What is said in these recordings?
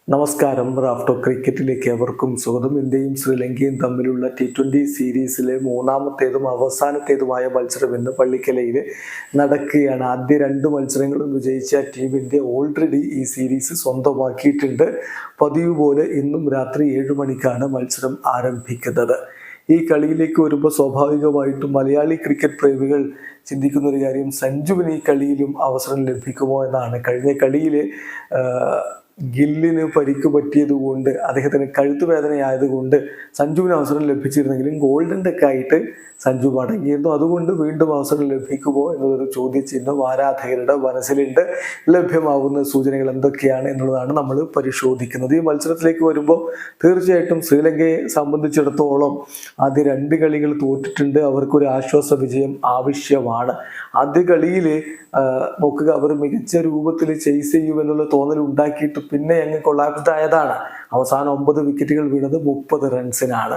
നമസ്കാരം. റാഫ്റ്റോ ക്രിക്കറ്റിലേക്ക് എവർക്കും സ്വാഗതം. ഇന്ത്യയും ശ്രീലങ്കയും തമ്മിലുള്ള T20 സീരീസിലെ മൂന്നാമത്തേതും അവസാനത്തേതുമായ മത്സരം ഇന്ന് പള്ളിക്കലയിൽ നടക്കുകയാണ്. ആദ്യ രണ്ട് മത്സരങ്ങളും വിജയിച്ച ടീം ഇന്ത്യ ഓൾറെഡി ഈ സീരീസ് സ്വന്തമാക്കിയിട്ടുണ്ട്. പതിവ് പോലെ ഇന്നും രാത്രി 7 മണിക്കാണ് മത്സരം ആരംഭിക്കുന്നത്. ഈ കളിയിലേക്ക് വരുമ്പോൾ സ്വാഭാവികമായിട്ടും മലയാളി ക്രിക്കറ്റ് പ്രേമികൾ ചിന്തിക്കുന്ന ഒരു കാര്യം, സഞ്ജുവിന് ഈ കളിയിലും അവസരം ലഭിക്കുമോ എന്നാണ്. കഴിഞ്ഞ കളിയിൽ ഗില്ലിന് പരിക്ക് പറ്റിയതുകൊണ്ട്, അദ്ദേഹത്തിന് കഴുത്തുവേദനയായതുകൊണ്ട് സഞ്ജുവിന് അവസരം ലഭിച്ചിരുന്നെങ്കിലും ഗോൾഡൻ ഡെക്ക് ആയിട്ട് സഞ്ജു മടങ്ങിയിരുന്നു. അതുകൊണ്ട് വീണ്ടും അവസരം ലഭിക്കുമോ എന്നതൊരു ചോദ്യചിഹ്നം ആരാധകരുടെ മനസ്സിലുണ്ട്. ലഭ്യമാകുന്ന സൂചനകൾ എന്തൊക്കെയാണ് എന്നുള്ളതാണ് നമ്മൾ പരിശോധിക്കുന്നത്. ഈ മത്സരത്തിലേക്ക് വരുമ്പോൾ തീർച്ചയായിട്ടും ശ്രീലങ്കയെ സംബന്ധിച്ചിടത്തോളം ആദ്യ 2 കളികൾ തോറ്റിട്ടുണ്ട്. അവർക്കൊരു ആശ്വാസ വിജയം ആവശ്യമാണ്. ആദ്യ കളിയിൽ നോക്കുക, അവർ മികച്ച രൂപത്തിൽ ചേസ് ചെയ്യുമെന്നുള്ള തോന്നൽ ഉണ്ടാക്കിയിട്ട് പിന്നെ അങ്ങ് കൊളാപ്സ്ഡ് ആയതാണ്. അവസാനം 9 വിക്കറ്റുകൾ വീണത് 30 റൺസിനാണ്.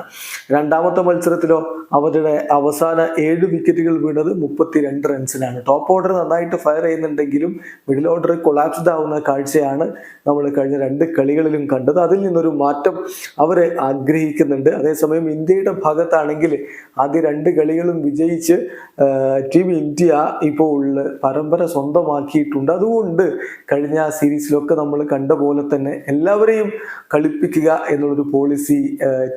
രണ്ടാമത്തെ മത്സരത്തിലോ അവരുടെ അവസാന 7 വിക്കറ്റുകൾ വീണത് 32 റൺസിനാണ്. ടോപ്പ് ഓർഡർ നന്നായിട്ട് ഫയർ ചെയ്യുന്നുണ്ടെങ്കിലും മിഡിൽ ഓർഡർ കൊളാപ്സ്ഡ് ആവുന്ന കാഴ്ചയാണ് നമ്മൾ കഴിഞ്ഞ 2 കളികളിലും കണ്ടത്. അതിൽ നിന്നൊരു മാറ്റം അവർ ആഗ്രഹിക്കുന്നുണ്ട്. അതേസമയം ഇന്ത്യയുടെ ഭാഗത്താണെങ്കിൽ ആദ്യ 2 കളികളും വിജയിച്ച് ടീം ഇന്ത്യ ഇപ്പോൾ പരമ്പര സ്വന്തമാക്കിയിട്ടുണ്ട്. അതുകൊണ്ട് കഴിഞ്ഞ സീരീസിലൊക്കെ നമ്മൾ കണ്ട പോലെ തന്നെ എല്ലാവരെയും കളിപ്പിക്കുക എന്നുള്ളൊരു പോളിസി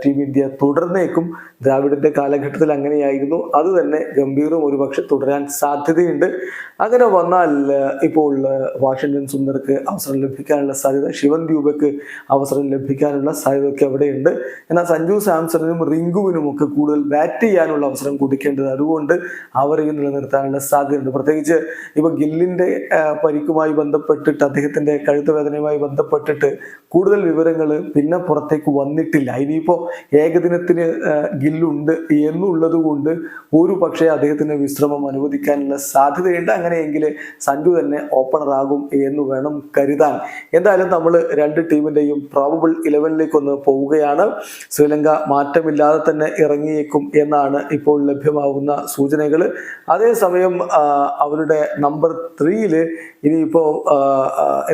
ടീം ഇന്ത്യ തുടർന്നേക്കും. ദ്രാവിഡിന്റെ കാലഘട്ടത്തിൽ അങ്ങനെയായിരുന്നു. അത് തന്നെ ഗംഭീറും ഒരുപക്ഷെ തുടരാൻ സാധ്യതയുണ്ട്. അങ്ങനെ വന്നാൽ ഇപ്പോൾ വാഷിംഗ്ടൺ സുന്ദർക്ക് അവസരം ലഭിക്കാനുള്ള സാധ്യത, ശിവൻ ദ്യൂബയ്ക്ക് അവസരം ലഭിക്കാനുള്ള സാധ്യതയൊക്കെ അവിടെയുണ്ട്. എന്നാൽ സഞ്ജു സാംസണിനും റിങ്കുവിനും ഒക്കെ കൂടുതൽ ബാറ്റ് ചെയ്യാനുള്ള അവസരം കൊടുക്കേണ്ടത്, അതുകൊണ്ട് അവരെയും നിലനിർത്താനുള്ള സാധ്യതയുണ്ട്. പ്രത്യേകിച്ച് ഇപ്പൊ ഗില്ലിന്റെ പരിക്കുമായി ബന്ധപ്പെട്ടിട്ട്, അദ്ദേഹത്തിന്റെ കഴുത്ത് വേദനയുമായി ബന്ധപ്പെട്ടിട്ട് കൂടുതൽ വിവരങ്ങൾ പിന്നെ പുറത്തേക്ക് വന്നിട്ടില്ല. ഇനിയിപ്പോ ഏകദിനത്തിന് ഗില്ലുണ്ട് എന്നുള്ളത് കൊണ്ട് ഒരു പക്ഷേ അദ്ദേഹത്തിന് വിശ്രമം അനുവദിക്കാനുള്ള സാധ്യതയുണ്ട്. അങ്ങനെയെങ്കിൽ സഞ്ജു തന്നെ ഓപ്പണറാകും എന്ന് വേണം കരുതാൻ. എന്തായാലും നമ്മൾ 2 ടീമിന്റെയും പ്രോബബിൾ 11ലേക്ക് ഒന്ന് പോവുകയാണ്. ശ്രീലങ്ക മാറ്റമില്ലാതെ തന്നെ ഇറങ്ങിയേക്കും എന്നാണ് ഇപ്പോൾ ലഭ്യമാകുന്ന സൂചനകൾ. അതേസമയം അവരുടെ നമ്പർ 3 ഇനിയിപ്പോ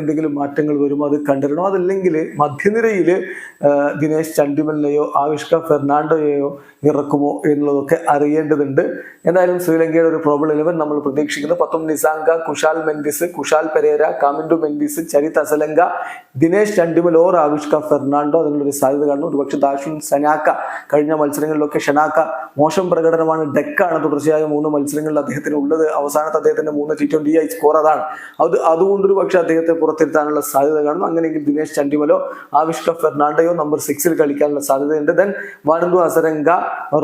എന്തെങ്കിലും മാറ്റങ്ങൾ വരുമോ അത് കണ്ടിരണം. അതല്ലെങ്കിൽ മധ്യനിരയിൽ ദിനേശ് ചണ്ഡിമലിനെയോ ആവിഷ്ക ഫെർണാണ്ടോയെയോ ഇറക്കുമോ എന്നുള്ളതൊക്കെ അറിയേണ്ടതുണ്ട്. എന്തായാലും ശ്രീലങ്കയുടെ ഒരു പ്രോബബിൾ 11 നമ്മൾ പ്രതീക്ഷിക്കുന്നത് പത്തും നിസാങ്ക, കുശാൽ മെൻഡിസ്, കുശാൽ പെരേര, കാമിൻഡു മെൻഡിസ്, ചരിത് അസലങ്ക, ദിനേശ് ചണ്ഡിമൽ ഓർ ആവിഷ്ക ഫെർണാണ്ടോ, അതിനുള്ളൊരു സാധ്യത കാണുന്നു. ഒരുപക്ഷെ ദാഷുൻ ഷനാക്ക, കഴിഞ്ഞ മത്സരങ്ങളിലൊക്കെ ഷനാക്ക മോശം പ്രകടനമാണ്. ഡെക്കാണ് തുടർച്ചയായ 3 മത്സരങ്ങളിൽ അദ്ദേഹത്തിന് ഉള്ളത്. അവസാനത്തെ അദ്ദേഹത്തിന്റെ 3 T20 സ്കോർ അതാണ്. അതുകൊണ്ടൊരു പക്ഷെ അദ്ദേഹത്തെ പുറത്തിരുത്താനുള്ള സാധ്യത കാണുന്നു. അങ്ങനെയെങ്കിൽ ദിനേശ് ചണ്ഡിമലോ ആവിഷ്ക ഫെർണാണ്ടോയോ നമ്പർ 6 കളിക്കാനുള്ള സാധ്യതയുണ്ട്. ദെൻ വാനന്ദു അസരങ്ക,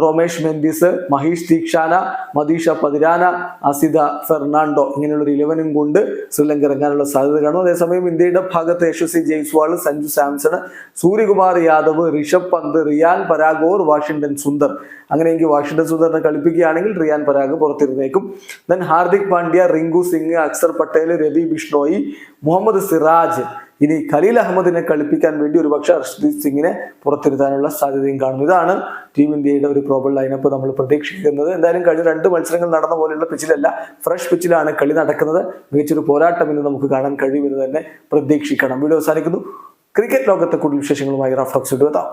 റോമേഷ് മെൻഡിസ്, മഹീഷ് തീക്ഷാന, മദീഷ പതിരാന, അസിത ഫെർണാണ്ടോ, ഇങ്ങനെയുള്ള 11 കൊണ്ട് ശ്രീലങ്ക ഇറങ്ങാനുള്ള സാധ്യത കാണുന്നു. അതേസമയം ഇന്ത്യയുടെ ഭാഗത്ത് യശസ്വി ജയ്സ്വാൾ, സഞ്ജു സാംസൺ, സൂര്യകുമാർ യാദവ്, ഋഷഭ് പന്ത്, റിയാൻ പരാഗ് ഓർ വാഷിംഗ്ടൺ സുന്ദർ. അങ്ങനെയെങ്കിൽ വാഷിംഗ്ടൺ സുന്ദറിനെ കളിപ്പിക്കുകയാണെങ്കിൽ റിയാൻ പരാഗ് പുറത്തിരുന്നേക്കും. ദെൻ ഹാർദിക് പാണ്ഡ്യ, റിങ്കു സിംഗ്, അക്സർ പട്ടേൽ, രവി ബിഷ്ണോയി, മുഹമ്മദ് സിറാജ്. ഇനി ഖലീൽ അഹമ്മദിനെ കളിപ്പിക്കാൻ വേണ്ടി ഒരുപക്ഷെ ഹർഷ്ദീപ് സിംഗിനെ പുറത്തിരുത്താനുള്ള സാധ്യതയും കാണുന്നു. ഇതാണ് ടീം ഇന്ത്യയുടെ ഒരു പ്രോബബിൾ ലൈനപ്പ് നമ്മൾ പ്രതീക്ഷിക്കുന്നത്. എന്തായാലും കഴിഞ്ഞ 2 മത്സരങ്ങൾ നടന്ന പോലെയുള്ള പിച്ചിലല്ല, ഫ്രഷ് പിച്ചിലാണ് കളി നടക്കുന്നത്. മികച്ചൊരു പോരാട്ടം ഇന്ന് നമുക്ക് കാണാൻ കഴിയുമെന്ന് തന്നെ പ്രതീക്ഷിക്കണം. വീഡിയോ അവസാനിക്കുന്നു. ക്രിക്കറ്റ് ലോകത്തെ കൂടുതൽ വിശേഷങ്ങളുമായി റാഫ്റ്റോക്സ് എത്താം.